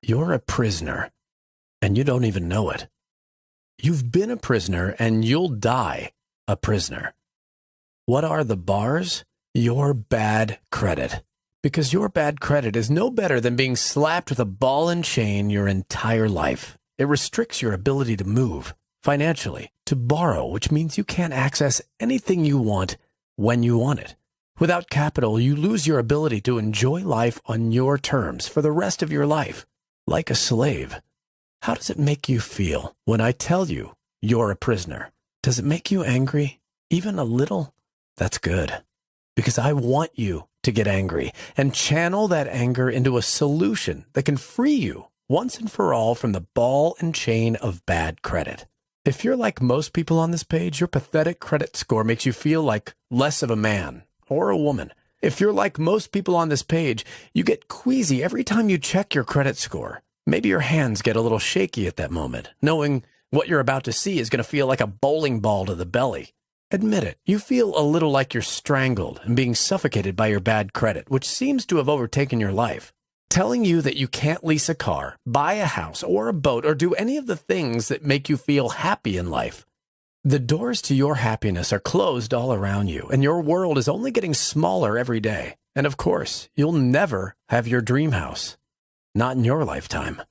You're a prisoner, and you don't even know it. You've been a prisoner, and you'll die a prisoner. What are the bars? Your bad credit. Because your bad credit is no better than being slapped with a ball and chain your entire life. It restricts your ability to move financially, to borrow, which means you can't access anything you want when you want it. Without capital, you lose your ability to enjoy life on your terms for the rest of your life, like a slave. How does it make you feel when I tell you you're a prisoner? Does it make you angry? Even a little? That's good. Because I want you to get angry and channel that anger into a solution that can free you once and for all from the ball and chain of bad credit. If you're like most people on this page, your pathetic credit score makes you feel like less of a man or a woman. If you're like most people on this page, you get queasy every time you check your credit score. Maybe your hands get a little shaky at that moment, knowing what you're about to see is going to feel like a bowling ball to the belly. Admit it, you feel a little like you're strangled and being suffocated by your bad credit, which seems to have overtaken your life, telling you that you can't lease a car, buy a house or a boat, or do any of the things that make you feel happy in life. The doors to your happiness are closed all around you, and your world is only getting smaller every day. And of course, you'll never have your dream house. Not in your lifetime.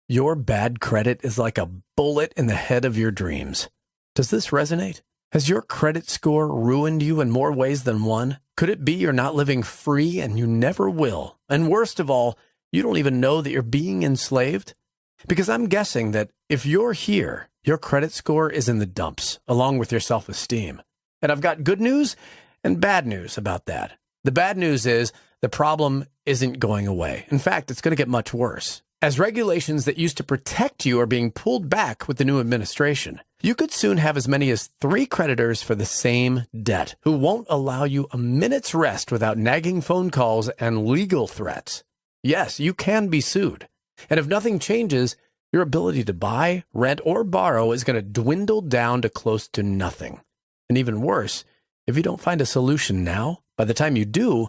Your bad credit is like a bullet in the head of your dreams. Does this resonate? Has your credit score ruined you in more ways than one? Could it be you're not living free and you never will? And worst of all, you don't even know that you're being enslaved? Because I'm guessing that if you're here, your credit score is in the dumps, along with your self-esteem. And I've got good news and bad news about that. The bad news is the problem isn't going away. In fact, it's going to get much worse. As regulations that used to protect you are being pulled back with the new administration, you could soon have as many as 3 creditors for the same debt who won't allow you a minute's rest without nagging phone calls and legal threats. Yes, you can be sued. And if nothing changes, your ability to buy, rent, or borrow is going to dwindle down to close to nothing. And even worse, if you don't find a solution now, by the time you do,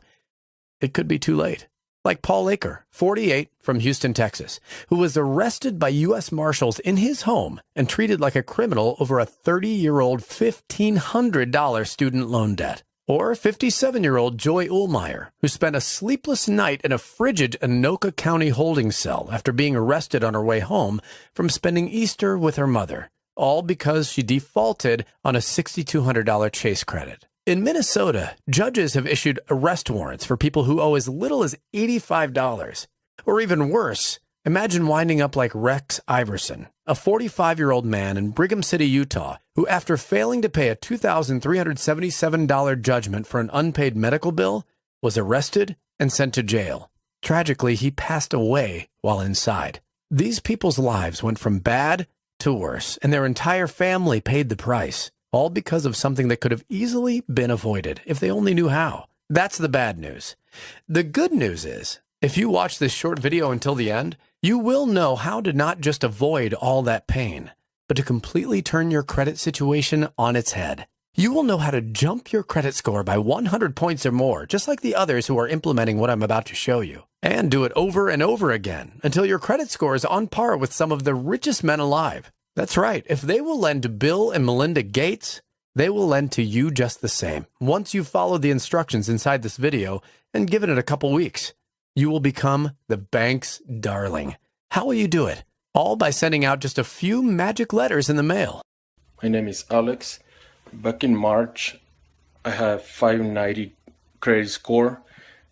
it could be too late. Like Paul Aker, 48, from Houston, Texas, who was arrested by U.S. Marshals in his home and treated like a criminal over a 30-year-old $1,500 student loan debt. Or 57-year-old Joy Ullmeyer, who spent a sleepless night in a frigid Anoka County holding cell after being arrested on her way home from spending Easter with her mother, all because she defaulted on a $6,200 Chase credit. In Minnesota, judges have issued arrest warrants for people who owe as little as $85. Or even worse, imagine winding up like Rex Iverson, a 45-year-old man in Brigham City, Utah, who after failing to pay a $2,377 judgment for an unpaid medical bill, was arrested and sent to jail. Tragically, he passed away while inside. These people's lives went from bad to worse, and their entire family paid the price. All because of something that could have easily been avoided if they only knew how. That's the bad news. The good news is, if you watch this short video until the end, you will know how to not just avoid all that pain, but to completely turn your credit situation on its head. You will know how to jump your credit score by 100 points or more, just like the others who are implementing what I'm about to show you. And do it over and over again until your credit score is on par with some of the richest men alive. That's right. If they will lend to Bill and Melinda Gates, they will lend to you just the same. Once you've followed the instructions inside this video and given it a couple weeks, you will become the bank's darling. How will you do it? All by sending out just a few magic letters in the mail. My name is Alex. Back in March, I have 590 credit score.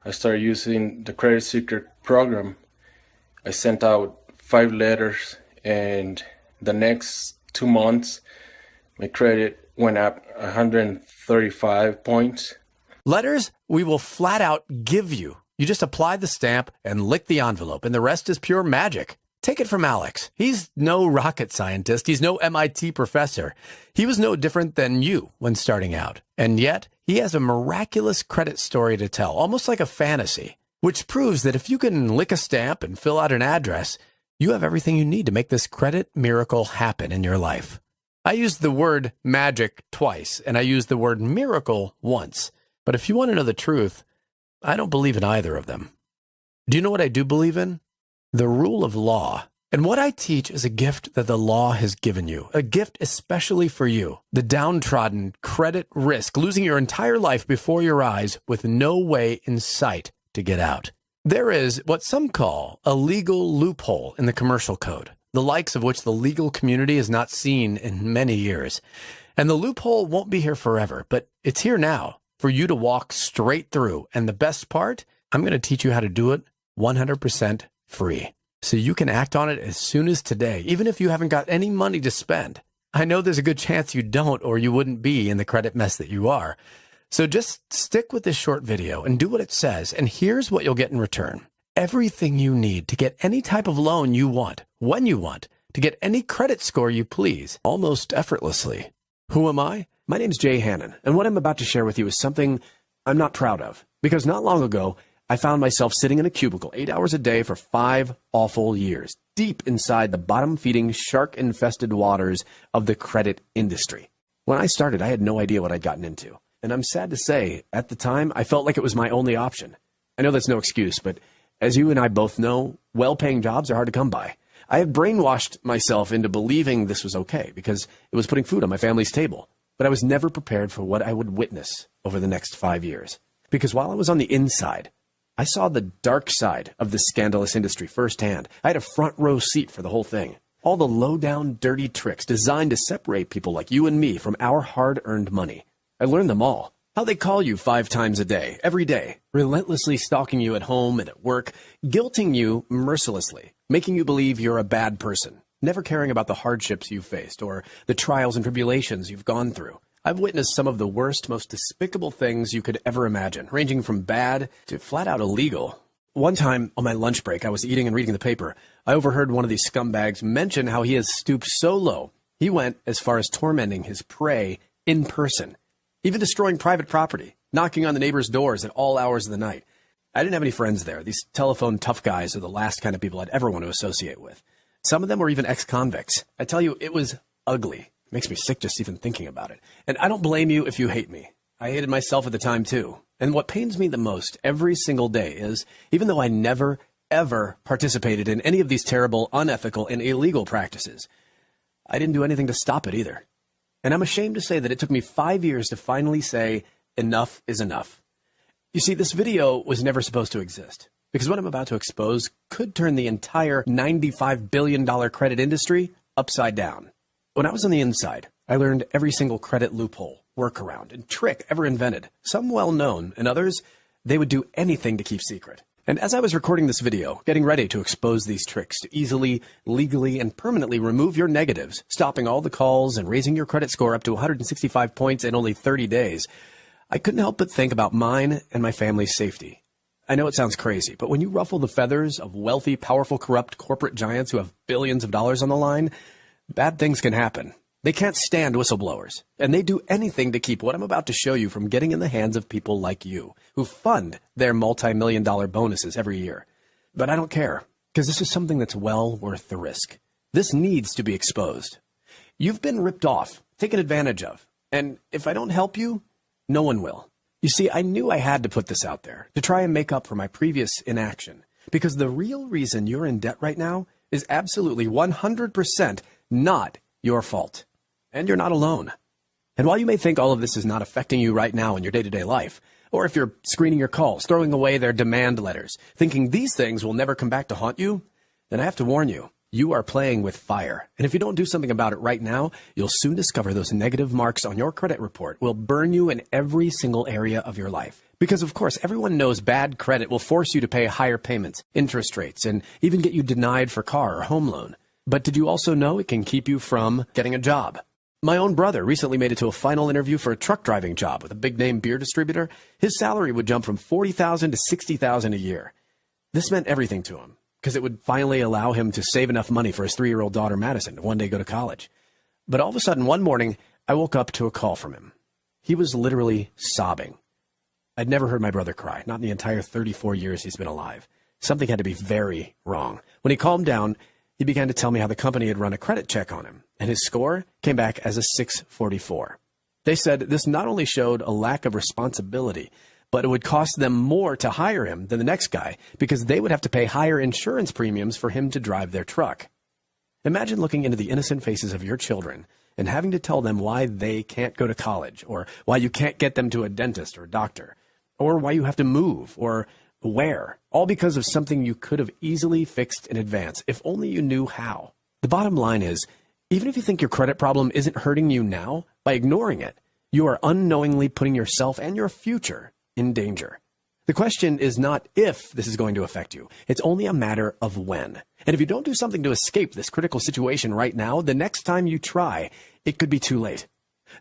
I started using the Credit Secret program. I sent out 5 letters, and the next 2 months, my credit went up 135 points. Letters we will flat out give you. You just apply the stamp and lick the envelope, and the rest is pure magic. Take it from Alex. He's no rocket scientist. He's no MIT professor. He was no different than you when starting out. And yet, he has a miraculous credit story to tell, almost like a fantasy, which proves that if you can lick a stamp and fill out an address, you have everything you need to make this credit miracle happen in your life. I used the word magic twice, and I used the word miracle once. But if you want to know the truth, I don't believe in either of them. Do you know what I do believe in? the rule of law. And what I teach is a gift that the law has given you, a gift especially for you, the downtrodden, credit risk, losing your entire life before your eyes with no way in sight to get out. There is what some call a legal loophole in the commercial code, the likes of which the legal community has not seen in many years. And the loophole won't be here forever, but it's here now for you to walk straight through. And the best part, I'm going to teach you how to do it 100% free. So you can act on it as soon as today, even if you haven't got any money to spend. I know there's a good chance you don't, or you wouldn't be in the credit mess that you are. So just stick with this short video and do what it says. And here's what you'll get in return. Everything you need to get any type of loan you want, when you want, to get any credit score you please, almost effortlessly. Who am I? My name's Jay Hannon, and what I'm about to share with you is something I'm not proud of, because not long ago, I found myself sitting in a cubicle 8 hours a day for 5 awful years, deep inside the bottom-feeding, shark-infested waters of the credit industry. When I started, I had no idea what I'd gotten into. And I'm sad to say, at the time, I felt like it was my only option. I know that's no excuse, but as you and I both know, well-paying jobs are hard to come by. I had brainwashed myself into believing this was okay because it was putting food on my family's table. But I was never prepared for what I would witness over the next 5 years. Because while I was on the inside, I saw the dark side of this scandalous industry firsthand. I had a front row seat for the whole thing. All the low-down, dirty tricks designed to separate people like you and me from our hard-earned money. I learned them all. How they call you 5 times a day, every day, relentlessly stalking you at home and at work, guilting you mercilessly, making you believe you're a bad person, never caring about the hardships you've faced or the trials and tribulations you've gone through. I've witnessed some of the worst, most despicable things you could ever imagine, ranging from bad to flat out illegal. One time on my lunch break, I was eating and reading the paper. I overheard one of these scumbags mention how he has stooped so low, he went as far as tormenting his prey in person, even destroying private property, knocking on the neighbors' doors at all hours of the night. I didn't have any friends there. These telephone tough guys are the last kind of people I'd ever want to associate with. Some of them were even ex-convicts. I tell you, it was ugly. It makes me sick just even thinking about it. And I don't blame you if you hate me. I hated myself at the time, too. And what pains me the most every single day is, even though I never, ever participated in any of these terrible, unethical, and illegal practices, I didn't do anything to stop it either. And I'm ashamed to say that it took me 5 years to finally say, enough is enough. You see, this video was never supposed to exist, because what I'm about to expose could turn the entire $95 billion credit industry upside down. When I was on the inside, I learned every single credit loophole, workaround, and trick ever invented. Some well-known, and others, they would do anything to keep secret. And as I was recording this video, getting ready to expose these tricks to easily, legally, and permanently remove your negatives, stopping all the calls and raising your credit score up to 165 points in only 30 days, I couldn't help but think about mine and my family's safety. I know it sounds crazy, but when you ruffle the feathers of wealthy, powerful, corrupt corporate giants who have billions of dollars on the line, bad things can happen. They can't stand whistleblowers, and they do anything to keep what I'm about to show you from getting in the hands of people like you, who fund their multi-million-dollar bonuses every year. But I don't care, because this is something that's well worth the risk. This needs to be exposed. You've been ripped off, taken advantage of, and if I don't help you, no one will. You see, I knew I had to put this out there to try and make up for my previous inaction, because the real reason you're in debt right now is absolutely 100% not your fault. And you're not alone. And while you may think all of this is not affecting you right now in your day-to-day life, or if you're screening your calls, throwing away their demand letters, thinking these things will never come back to haunt you, then I have to warn you, you are playing with fire. And if you don't do something about it right now, you'll soon discover those negative marks on your credit report will burn you in every single area of your life. Because, of course, everyone knows bad credit will force you to pay higher payments, interest rates, and even get you denied for car or home loan. But did you also know it can keep you from getting a job? My own brother recently made it to a final interview for a truck driving job with a big-name beer distributor. His salary would jump from $40,000 to $60,000 a year. This meant everything to him, because it would finally allow him to save enough money for his 3-year-old daughter, Madison, to one day go to college. But all of a sudden, one morning, I woke up to a call from him. He was literally sobbing. I'd never heard my brother cry, not in the entire 34 years he's been alive. Something had to be very wrong. When he calmed down, he began to tell me how the company had run a credit check on him, and his score came back as a 644. They said this not only showed a lack of responsibility, but it would cost them more to hire him than the next guy because they would have to pay higher insurance premiums for him to drive their truck. Imagine looking into the innocent faces of your children and having to tell them why they can't go to college, or why you can't get them to a dentist or a doctor, or why you have to move, or where, all because of something you could have easily fixed in advance, if only you knew how. The bottom line is, even if you think your credit problem isn't hurting you now, by ignoring it, you are unknowingly putting yourself and your future in danger. The question is not if this is going to affect you. It's only a matter of when. And if you don't do something to escape this critical situation right now, the next time you try, it could be too late.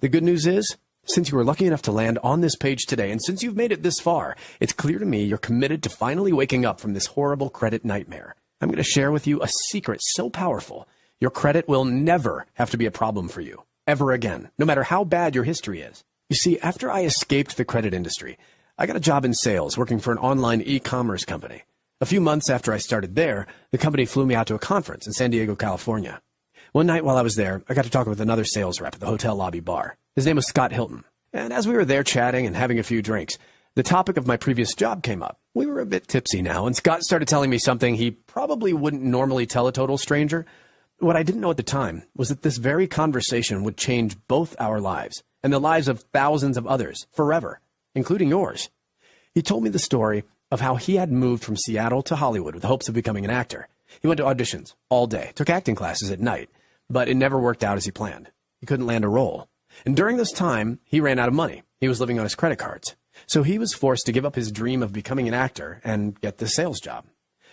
The good news is, since you were lucky enough to land on this page today, and since you've made it this far, it's clear to me you're committed to finally waking up from this horrible credit nightmare. I'm going to share with you a secret so powerful, your credit will never have to be a problem for you, ever again, no matter how bad your history is. You see, after I escaped the credit industry, I got a job in sales working for an online e-commerce company. A few months after I started there, the company flew me out to a conference in San Diego, California. One night while I was there, I got to talk with another sales rep at the hotel lobby bar. His name was Scott Hilton. And as we were there chatting and having a few drinks, the topic of my previous job came up. We were a bit tipsy now, and Scott started telling me something he probably wouldn't normally tell a total stranger. What I didn't know at the time was that this very conversation would change both our lives and the lives of thousands of others forever, including yours. He told me the story of how he had moved from Seattle to Hollywood with hopes of becoming an actor. He went to auditions all day, took acting classes at night, but it never worked out as he planned. He couldn't land a role. And during this time, he ran out of money. He was living on his credit cards. So he was forced to give up his dream of becoming an actor and get this sales job.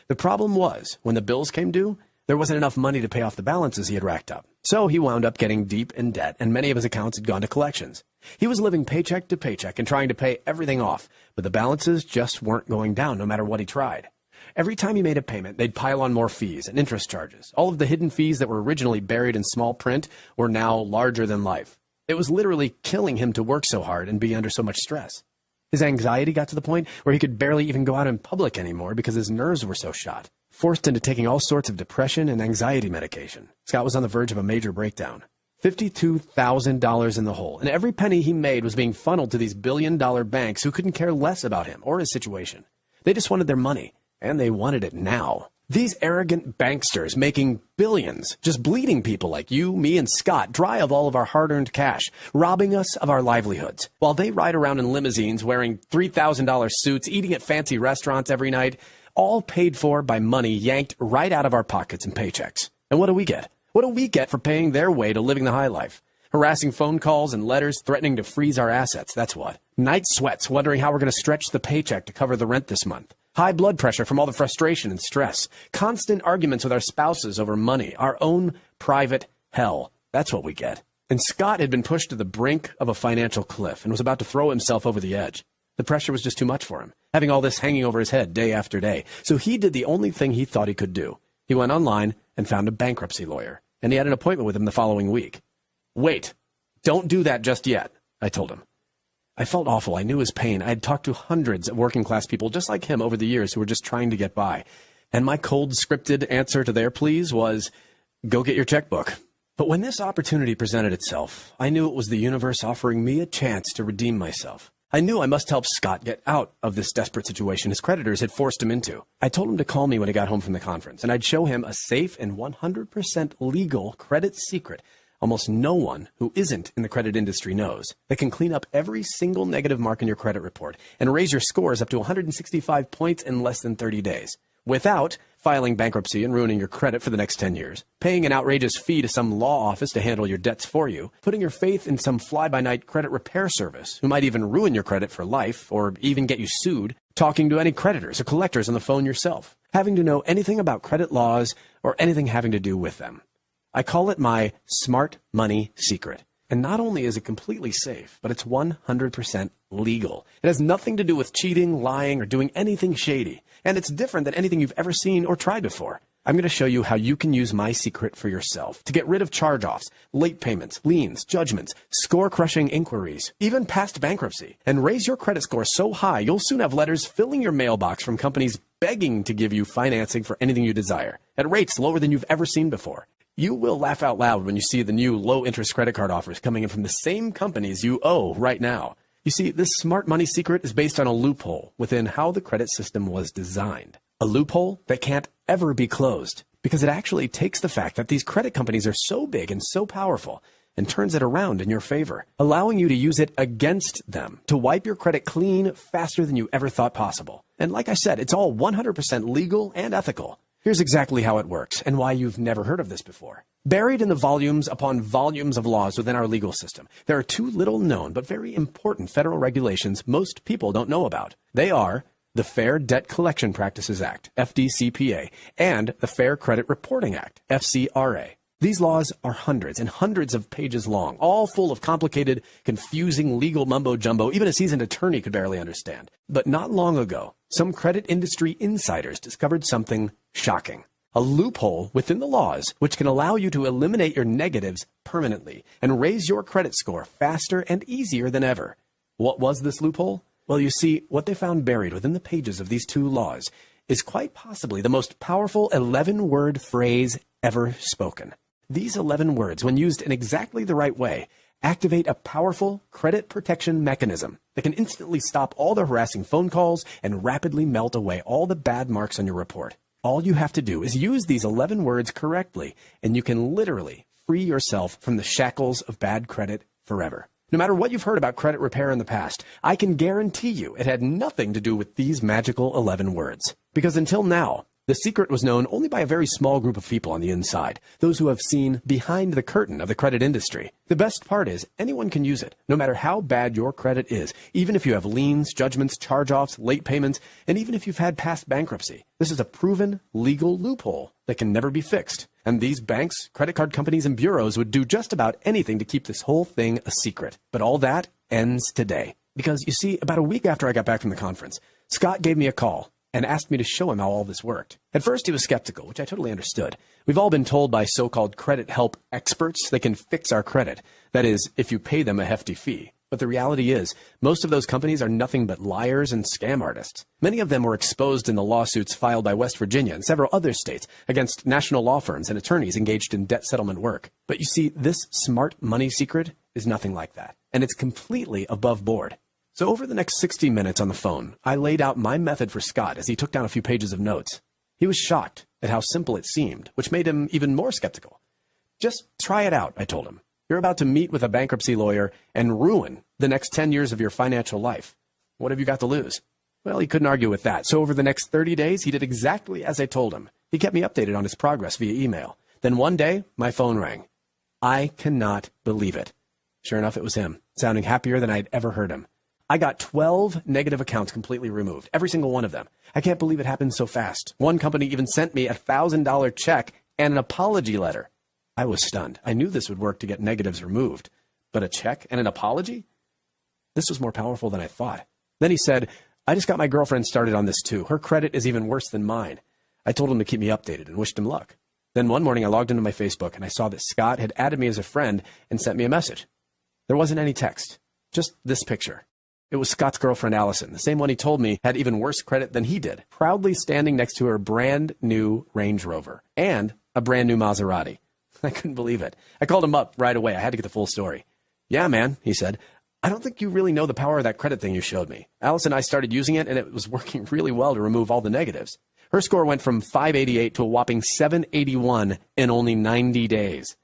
The problem was, when the bills came due, there wasn't enough money to pay off the balances he had racked up. So he wound up getting deep in debt, and many of his accounts had gone to collections. He was living paycheck to paycheck and trying to pay everything off, but the balances just weren't going down no matter what he tried. Every time he made a payment, they'd pile on more fees and interest charges. All of the hidden fees that were originally buried in small print were now larger than life. It was literally killing him to work so hard and be under so much stress. His anxiety got to the point where he could barely even go out in public anymore because his nerves were so shot. Forced into taking all sorts of depression and anxiety medication, Scott was on the verge of a major breakdown. $52,000 in the hole, and every penny he made was being funneled to these billion-dollar banks who couldn't care less about him or his situation. They just wanted their money, and they wanted it now. These arrogant banksters making billions, just bleeding people like you, me, and Scott dry of all of our hard-earned cash, robbing us of our livelihoods, while they ride around in limousines wearing $3,000 suits, eating at fancy restaurants every night, all paid for by money yanked right out of our pockets and paychecks. And what do we get? What do we get for paying their way to living the high life? Harassing phone calls and letters threatening to freeze our assets, that's what. Night sweats wondering how we're going to stretch the paycheck to cover the rent this month. High blood pressure from all the frustration and stress. Constant arguments with our spouses over money. Our own private hell. That's what we get. And Scott had been pushed to the brink of a financial cliff and was about to throw himself over the edge. The pressure was just too much for him, having all this hanging over his head day after day. So he did the only thing he thought he could do. He went online and found a bankruptcy lawyer, and he had an appointment with him the following week. Wait, don't do that just yet, I told him. I felt awful. I knew his pain. I had talked to hundreds of working-class people just like him over the years who were just trying to get by. And my cold, scripted answer to their pleas was, go get your checkbook. But when this opportunity presented itself, I knew it was the universe offering me a chance to redeem myself. I knew I must help Scott get out of this desperate situation his creditors had forced him into. I told him to call me when he got home from the conference, and I'd show him a safe and 100% legal credit secret almost no one who isn't in the credit industry knows, that can clean up every single negative mark in your credit report and raise your scores up to 165 points in less than 30 days, without filing bankruptcy and ruining your credit for the next 10 years, paying an outrageous fee to some law office to handle your debts for you, putting your faith in some fly-by-night credit repair service who might even ruin your credit for life or even get you sued, talking to any creditors or collectors on the phone yourself, having to know anything about credit laws or anything having to do with them. I call it my smart money secret. And not only is it completely safe, but it's 100% legal. It has nothing to do with cheating, lying, or doing anything shady. And it's different than anything you've ever seen or tried before. I'm going to show you how you can use my secret for yourself to get rid of charge-offs, late payments, liens, judgments, score-crushing inquiries, even past bankruptcy, and raise your credit score so high you'll soon have letters filling your mailbox from companies begging to give you financing for anything you desire at rates lower than you've ever seen before. You will laugh out loud when you see the new low-interest credit card offers coming in from the same companies you owe right now. You see, this smart money secret is based on a loophole within how the credit system was designed. A loophole that can't ever be closed, because it actually takes the fact that these credit companies are so big and so powerful and turns it around in your favor, allowing you to use it against them to wipe your credit clean faster than you ever thought possible. And like I said, it's all 100% legal and ethical. Here's exactly how it works and why you've never heard of this before. Buried in the volumes upon volumes of laws within our legal system, there are two little known but very important federal regulations most people don't know about. They are the Fair Debt Collection Practices Act, FDCPA, and the Fair Credit Reporting Act, FCRA. These laws are hundreds and hundreds of pages long, all full of complicated, confusing legal mumbo-jumbo even a seasoned attorney could barely understand. But not long ago, some credit industry insiders discovered something shocking. A loophole within the laws which can allow you to eliminate your negatives permanently and raise your credit score faster and easier than ever. What was this loophole? Well, you see, what they found buried within the pages of these two laws is quite possibly the most powerful 11-word phrase ever spoken. These 11 words, when used in exactly the right way, activate a powerful credit protection mechanism that can instantly stop all the harassing phone calls and rapidly melt away all the bad marks on your report. All you have to do is use these 11 words correctly, and you can literally free yourself from the shackles of bad credit forever. No matter what you've heard about credit repair in the past, I can guarantee you it had nothing to do with these magical 11 words. Because until now, the secret was known only by a very small group of people on the inside, those who have seen behind the curtain of the credit industry. The best part is anyone can use it, no matter how bad your credit is, even if you have liens, judgments, charge-offs, late payments, and even if you've had past bankruptcy. This is a proven legal loophole that can never be fixed. And these banks, credit card companies, and bureaus would do just about anything to keep this whole thing a secret. But all that ends today. Because, you see, about a week after I got back from the conference, Scott gave me a call and asked me to show him how all this worked. At first, he was skeptical, which I totally understood. We've all been told by so-called credit help experts they can fix our credit. That is, if you pay them a hefty fee. But the reality is, most of those companies are nothing but liars and scam artists. Many of them were exposed in the lawsuits filed by West Virginia and several other states against national law firms and attorneys engaged in debt settlement work. But you see, this smart money secret is nothing like that. And it's completely above board. So over the next 60 minutes on the phone, I laid out my method for Scott as he took down a few pages of notes. He was shocked at how simple it seemed, which made him even more skeptical. Just try it out, I told him. You're about to meet with a bankruptcy lawyer and ruin the next 10 years of your financial life. What have you got to lose? Well, he couldn't argue with that. So over the next 30 days, he did exactly as I told him. He kept me updated on his progress via email. Then one day, my phone rang. I cannot believe it. Sure enough, it was him, sounding happier than I'd ever heard him. I got 12 negative accounts completely removed, every single one of them. I can't believe it happened so fast. One company even sent me a $1,000 check and an apology letter. I was stunned. I knew this would work to get negatives removed. But a check and an apology? This was more powerful than I thought. Then he said, I just got my girlfriend started on this too. Her credit is even worse than mine. I told him to keep me updated and wished him luck. Then one morning I logged into my Facebook and I saw that Scott had added me as a friend and sent me a message. There wasn't any text, just this picture. It was Scott's girlfriend, Allison, the same one he told me had even worse credit than he did, proudly standing next to her brand new Range Rover and a brand new Maserati. I couldn't believe it. I called him up right away. I had to get the full story. Yeah, man, he said. I don't think you really know the power of that credit thing you showed me. Alice and I started using it, and it was working really well to remove all the negatives. Her score went from 588 to a whopping 781 in only 90 days.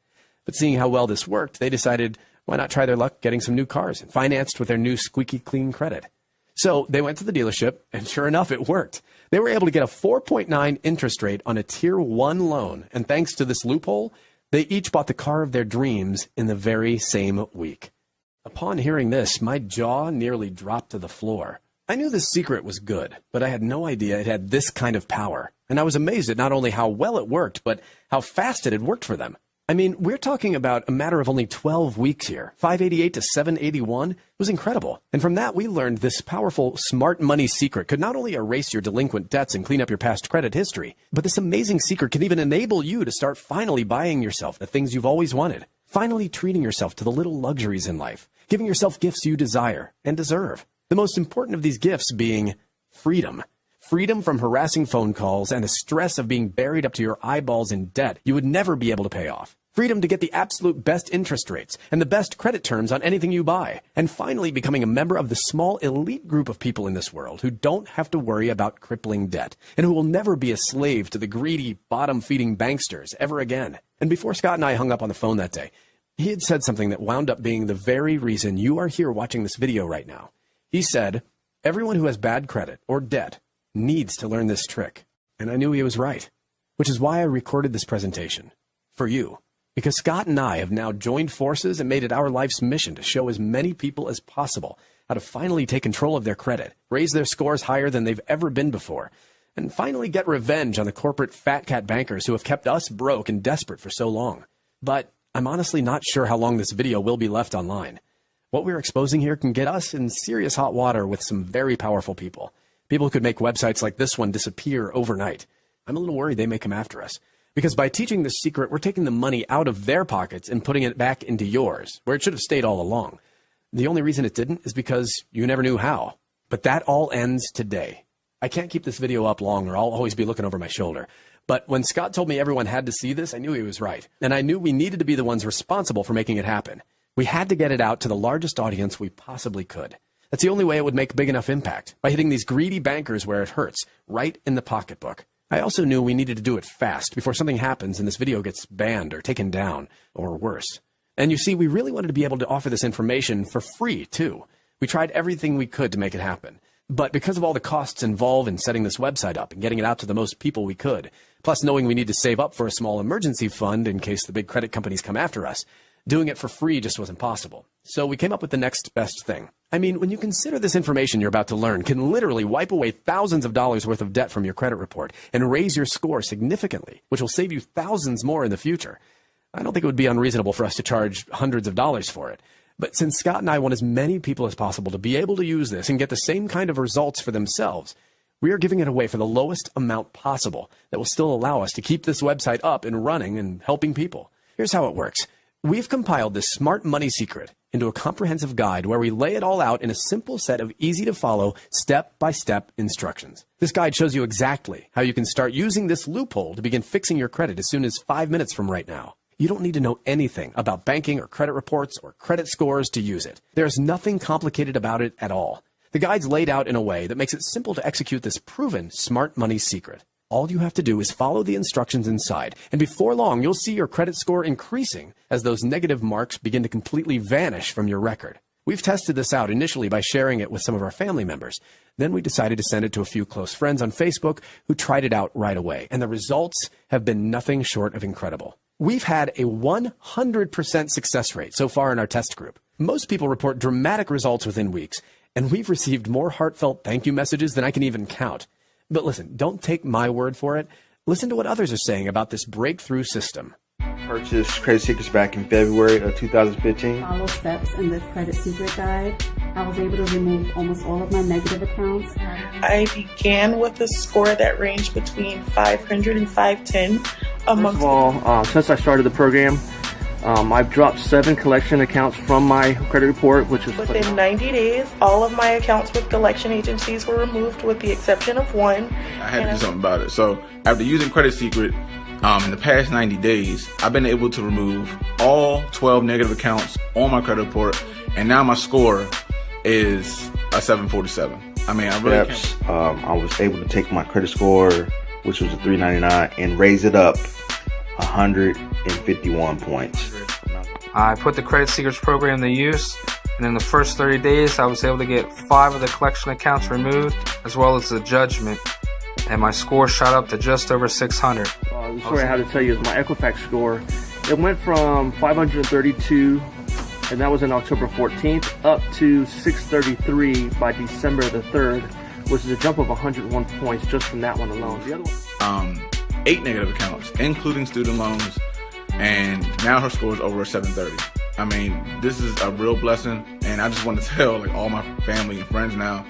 But seeing how well this worked, they decided, why not try their luck getting some new cars and financed with their new squeaky clean credit? So they went to the dealership, and sure enough, it worked. They were able to get a 4.9 interest rate on a Tier 1 loan, and thanks to this loophole, they each bought the car of their dreams in the very same week. Upon hearing this, my jaw nearly dropped to the floor. I knew this secret was good, but I had no idea it had this kind of power. And I was amazed at not only how well it worked, but how fast it had worked for them. I mean, we're talking about a matter of only 12 weeks here. 588 to 781 was incredible. And from that, we learned this powerful smart money secret could not only erase your delinquent debts and clean up your past credit history, but this amazing secret can even enable you to start finally buying yourself the things you've always wanted, finally treating yourself to the little luxuries in life, giving yourself gifts you desire and deserve. The most important of these gifts being freedom. Freedom from harassing phone calls and the stress of being buried up to your eyeballs in debt you would never be able to pay off. freedom to get the absolute best interest rates and the best credit terms on anything you buy, and finally becoming a member of the small elite group of people in this world who don't have to worry about crippling debt and who will never be a slave to the greedy, bottom-feeding banksters ever again. And before Scott and I hung up on the phone that day, he had said something that wound up being the very reason you are here watching this video right now. He said, everyone who has bad credit or debt needs to learn this trick. And I knew he was right, which is why I recorded this presentation for you. Because Scott and I have now joined forces and made it our life's mission to show as many people as possible how to finally take control of their credit, raise their scores higher than they've ever been before, and finally get revenge on the corporate fat cat bankers who have kept us broke and desperate for so long. But I'm honestly not sure how long this video will be left online. What we're exposing here can get us in serious hot water with some very powerful people. People who could make websites like this one disappear overnight. I'm a little worried they may come after us. Because by teaching this secret, we're taking the money out of their pockets and putting it back into yours, where it should have stayed all along. The only reason it didn't is because you never knew how. But that all ends today. I can't keep this video up long or I'll always be looking over my shoulder. But when Scott told me everyone had to see this, I knew he was right. And I knew we needed to be the ones responsible for making it happen. We had to get it out to the largest audience we possibly could. That's the only way it would make big enough impact, by hitting these greedy bankers where it hurts, right in the pocketbook. I also knew we needed to do it fast before something happens and this video gets banned or taken down, or worse. And you see, we really wanted to be able to offer this information for free, too. We tried everything we could to make it happen. But because of all the costs involved in setting this website up and getting it out to the most people we could, plus knowing we need to save up for a small emergency fund in case the big credit companies come after us, doing it for free just wasn't possible. So we came up with the next best thing. I mean, when you consider this information you're about to learn can literally wipe away thousands of dollars worth of debt from your credit report and raise your score significantly, which will save you thousands more in the future, I don't think it would be unreasonable for us to charge hundreds of dollars for it. But since Scott and I want as many people as possible to be able to use this and get the same kind of results for themselves, we are giving it away for the lowest amount possible that will still allow us to keep this website up and running and helping people. Here's how it works. We've compiled this smart money secret into a comprehensive guide where we lay it all out in a simple set of easy-to-follow, step-by-step instructions. This guide shows you exactly how you can start using this loophole to begin fixing your credit as soon as 5 minutes from right now. You don't need to know anything about banking or credit reports or credit scores to use it. There's nothing complicated about it at all. The guide's laid out in a way that makes it simple to execute this proven smart money secret. All you have to do is follow the instructions inside, and before long, you'll see your credit score increasing as those negative marks begin to completely vanish from your record. We've tested this out initially by sharing it with some of our family members. Then we decided to send it to a few close friends on Facebook who tried it out right away, and the results have been nothing short of incredible. We've had a 100% success rate so far in our test group. Most people report dramatic results within weeks, and we've received more heartfelt thank you messages than I can even count. But listen, don't take my word for it. Listen to what others are saying about this breakthrough system. Purchased Credit Secrets back in February of 2015. Follow steps in the Credit Secret Guide. I was able to remove almost all of my negative accounts. I began with a score that ranged between 500 and 510. First of all, since I started the program, I've dropped 7 collection accounts from my credit report, which was within 90 days. All of my accounts with collection agencies were removed with the exception of one. I had to do something about it. So after using Credit Secret in the past 90 days, I've been able to remove all 12 negative accounts on my credit report, and now my score is a 747. I mean, I really can't. I was able to take my credit score, which was a 399, and raise it up 151 points. I put the Credit Secrets program to use, and in the first 30 days I was able to get 5 of the collection accounts removed, as well as the judgment, and my score shot up to just over 600. The story I had to tell you is my Equifax score. It went from 532, and that was on October 14th, up to 633 by December the 3rd, which is a jump of 101 points just from that one alone. The other one, 8 negative accounts, including student loans, and now her score is over 730. I mean, this is a real blessing, and I just want to tell like all my family and friends now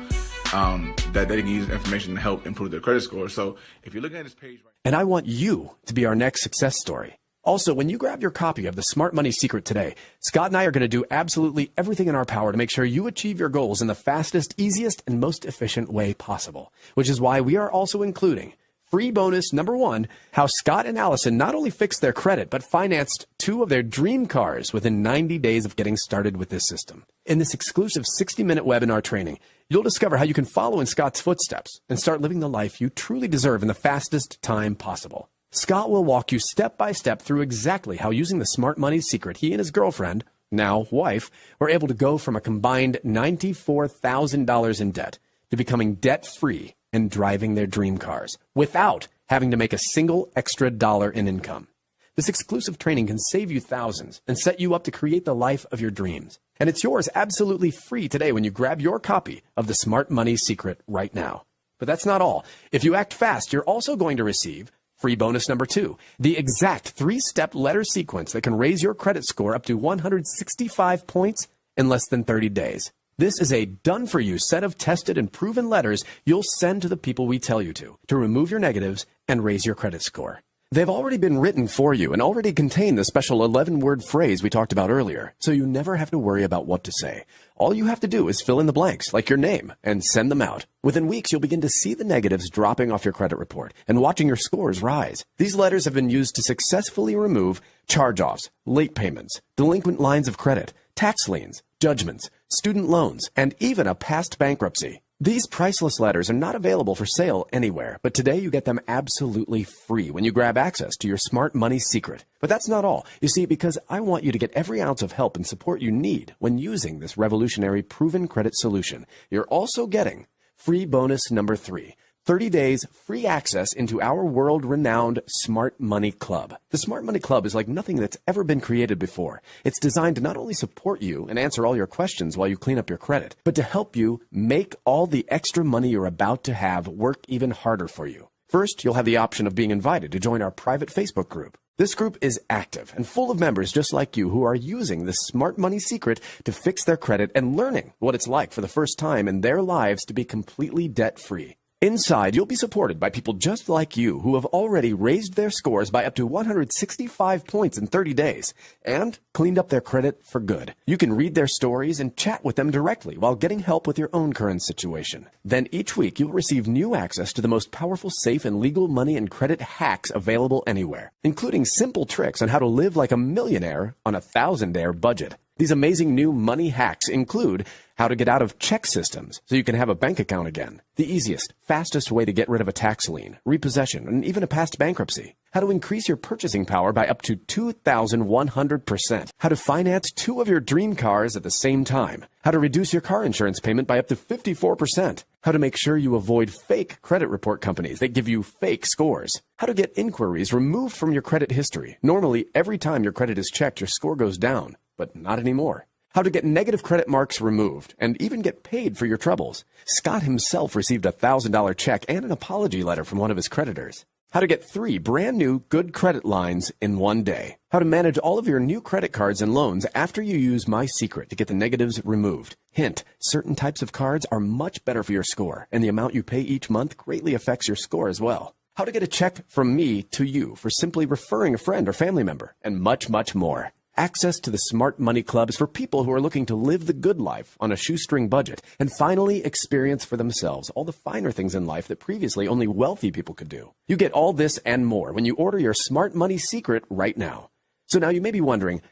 that they can use information to help improve their credit score. So if you're looking at this page right now, And I want you to be our next success story. Also, when you grab your copy of the Smart Money Secret today, Scott and I are going to do absolutely everything in our power to make sure you achieve your goals in the fastest, easiest, and most efficient way possible, which is why we are also including Free bonus number 1, how Scott and Allison not only fixed their credit, but financed 2 of their dream cars within 90 days of getting started with this system. In this exclusive 60-minute webinar training, you'll discover how you can follow in Scott's footsteps and start living the life you truly deserve in the fastest time possible. Scott will walk you step by step through exactly how, using the smart money secret, he and his girlfriend, now wife, were able to go from a combined $94,000 in debt to becoming debt-free and driving their dream cars without having to make a single extra dollar in income. This exclusive training can save you thousands and set you up to create the life of your dreams. And it's yours absolutely free today when you grab your copy of the Smart Money Secret right now. But that's not all. If you act fast, you're also going to receive free bonus number 2, the exact 3-step letter sequence that can raise your credit score up to 165 points in less than 30 days. This is a done-for-you set of tested and proven letters you'll send to the people we tell you to remove your negatives and raise your credit score. They've already been written for you and already contain the special 11-word phrase we talked about earlier, so you never have to worry about what to say. All you have to do is fill in the blanks, like your name, and send them out. Within weeks, you'll begin to see the negatives dropping off your credit report and watching your scores rise. These letters have been used to successfully remove charge-offs, late payments, delinquent lines of credit, tax liens, judgments, student loans, and even a past bankruptcy. These priceless letters are not available for sale anywhere, but today you get them absolutely free when you grab access to your Smart Money Secret. But that's not all. You see, because I want you to get every ounce of help and support you need when using this revolutionary proven credit solution, you're also getting free bonus number 3. 30 days free access into our world-renowned Smart Money Club. The Smart Money Club is like nothing that's ever been created before. It's designed to not only support you and answer all your questions while you clean up your credit, but to help you make all the extra money you're about to have work even harder for you. First, you'll have the option of being invited to join our private Facebook group. This group is active and full of members just like you who are using the Smart Money Secret to fix their credit and learning what it's like for the first time in their lives to be completely debt-free. Inside, you'll be supported by people just like you who have already raised their scores by up to 165 points in 30 days and cleaned up their credit for good. You can read their stories and chat with them directly while getting help with your own current situation. Then each week, you'll receive new access to the most powerful, safe, and legal money and credit hacks available anywhere, including simple tricks on how to live like a millionaire on a $1,000 budget. These amazing new money hacks include how to get out of check systems so you can have a bank account again, the easiest, fastest way to get rid of a tax lien, repossession, and even a past bankruptcy, how to increase your purchasing power by up to 2,100%, how to finance 2 of your dream cars at the same time, how to reduce your car insurance payment by up to 54%, how to make sure you avoid fake credit report companies that give you fake scores, how to get inquiries removed from your credit history. Normally, every time your credit is checked, your score goes down, but not anymore. How to get negative credit marks removed and even get paid for your troubles. Scott himself received a $1,000 check and an apology letter from one of his creditors. How to get 3 brand new good credit lines in one day. How to manage all of your new credit cards and loans after you use my secret to get the negatives removed. Hint, certain types of cards are much better for your score, and the amount you pay each month greatly affects your score as well. How to get a check from me to you for simply referring a friend or family member, and much, much more. Access to the Smart Money Club is for people who are looking to live the good life on a shoestring budget and finally experience for themselves all the finer things in life that previously only wealthy people could do. You get all this and more when you order your Smart Money Secret right now. So now you may be wondering,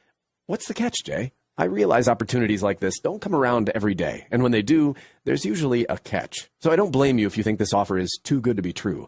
what's the catch, Jay? I realize opportunities like this don't come around every day, and when they do, there's usually a catch. So I don't blame you if you think this offer is too good to be true.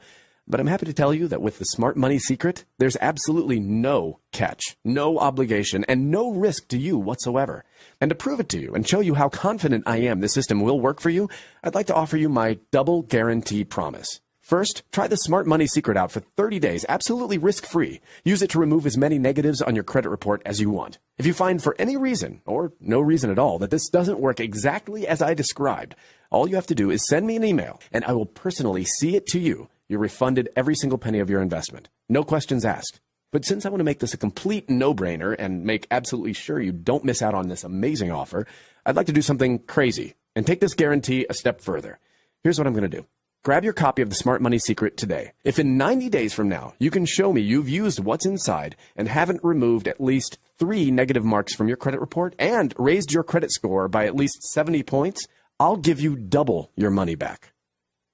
But I'm happy to tell you that with the Smart Money Secret, there's absolutely no catch, no obligation, and no risk to you whatsoever. And to prove it to you and show you how confident I am the system will work for you, I'd like to offer you my double guarantee promise. First, try the Smart Money Secret out for 30 days, absolutely risk-free. Use it to remove as many negatives on your credit report as you want. If you find for any reason, or no reason at all, that this doesn't work exactly as I described, all you have to do is send me an email, and I will personally see it to you. You're refunded every single penny of your investment. No questions asked. But since I want to make this a complete no-brainer and make absolutely sure you don't miss out on this amazing offer, I'd like to do something crazy and take this guarantee a step further. Here's what I'm going to do. Grab your copy of the Smart Money Secret today. If in 90 days from now you can show me you've used what's inside and haven't removed at least 3 negative marks from your credit report and raised your credit score by at least 70 points, I'll give you double your money back.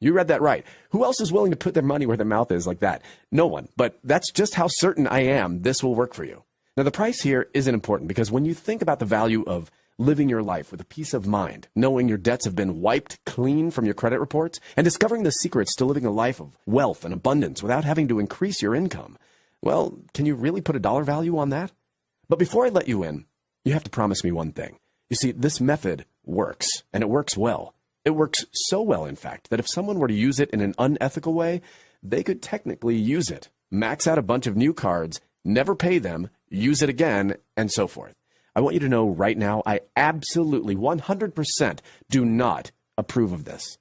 You read that right. Who else is willing to put their money where their mouth is like that? No one. But that's just how certain I am this will work for you. Now, the price here isn't important because when you think about the value of living your life with a peace of mind, knowing your debts have been wiped clean from your credit reports, and discovering the secrets to living a life of wealth and abundance without having to increase your income, well, can you really put a dollar value on that? But before I let you in, you have to promise me one thing. You see, this method works, and it works well. It works so well, in fact, that if someone were to use it in an unethical way, they could technically use it, max out a bunch of new cards, never pay them, use it again, and so forth. I want you to know right now, I absolutely 100% do not approve of this.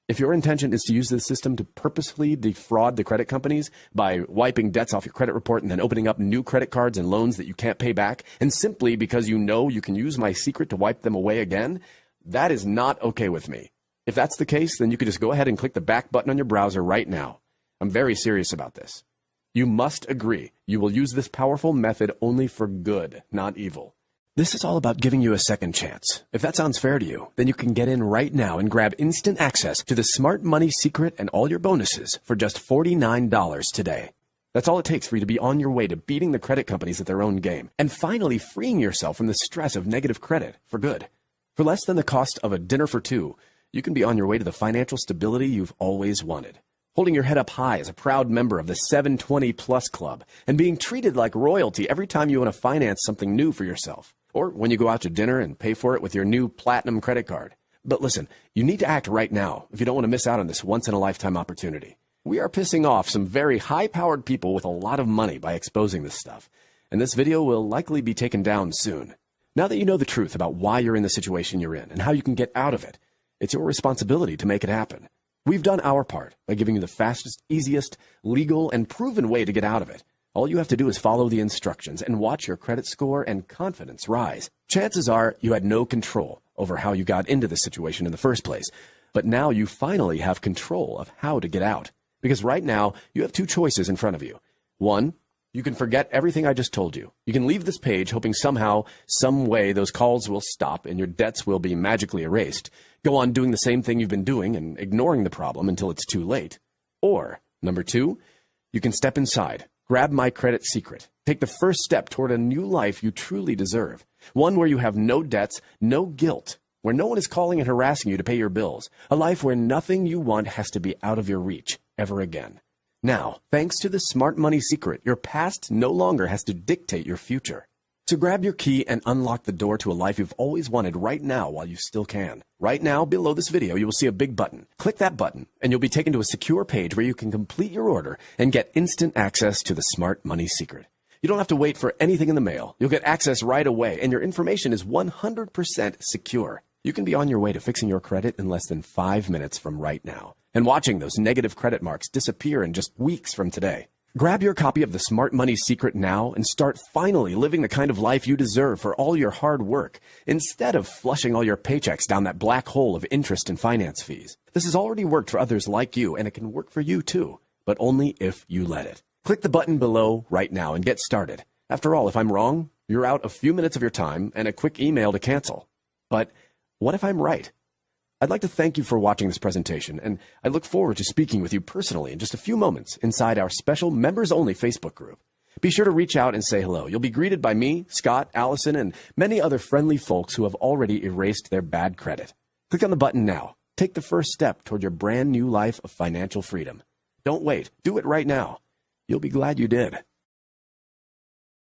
If your intention is to use this system to purposefully defraud the credit companies by wiping debts off your credit report and then opening up new credit cards and loans that you can't pay back, and simply because you know you can use my secret to wipe them away again, that is not okay with me. If that's the case, then you could just go ahead and click the back button on your browser right now. I'm very serious about this. You must agree you will use this powerful method only for good, not evil. This is all about giving you a second chance. If that sounds fair to you, then you can get in right now and grab instant access to the Smart Money Secret and all your bonuses for just $49 today. That's all it takes for you to be on your way to beating the credit companies at their own game and finally freeing yourself from the stress of negative credit for good. For less than the cost of a dinner for two, you can be on your way to the financial stability you've always wanted. Holding your head up high as a proud member of the 720 Plus Club and being treated like royalty every time you want to finance something new for yourself. Or when you go out to dinner and pay for it with your new Platinum credit card. But listen, you need to act right now if you don't want to miss out on this once-in-a-lifetime opportunity. We are pissing off some very high-powered people with a lot of money by exposing this stuff, and this video will likely be taken down soon. Now that you know the truth about why you're in the situation you're in and how you can get out of it, it's your responsibility to make it happen. We've done our part by giving you the fastest, easiest, legal, and proven way to get out of it. All you have to do is follow the instructions and watch your credit score and confidence rise. Chances are you had no control over how you got into the situation in the first place, but now you finally have control of how to get out. Because right now, you have two choices in front of you. One, you can forget everything I just told you. You can leave this page hoping somehow, some way, those calls will stop and your debts will be magically erased. Go on doing the same thing you've been doing and ignoring the problem until it's too late. Or, number two, you can step inside. Grab my credit secret. Take the first step toward a new life you truly deserve. One where you have no debts, no guilt, where no one is calling and harassing you to pay your bills. A life where nothing you want has to be out of your reach ever again. Now, thanks to the Smart Money Secret, your past no longer has to dictate your future. So grab your key and unlock the door to a life you've always wanted right now while you still can. Right now, below this video, you will see a big button. Click that button, and you'll be taken to a secure page where you can complete your order and get instant access to the Smart Money Secret. You don't have to wait for anything in the mail. You'll get access right away, and your information is 100% secure. You can be on your way to fixing your credit in less than 5 minutes from right now, and watching those negative credit marks disappear in just weeks from today. Grab your copy of the Smart Money Secret now and start finally living the kind of life you deserve for all your hard work, instead of flushing all your paychecks down that black hole of interest and finance fees. This has already worked for others like you, and it can work for you too, but only if you let it. Click the button below right now and get started. After all, if I'm wrong, you're out a few minutes of your time and a quick email to cancel. But what if I'm right? I'd like to thank you for watching this presentation, and I look forward to speaking with you personally in just a few moments inside our special members-only Facebook group. Be sure to reach out and say hello. You'll be greeted by me, Scott, Allison, and many other friendly folks who have already erased their bad credit. Click on the button now. Take the first step toward your brand new life of financial freedom. Don't wait. Do it right now. You'll be glad you did.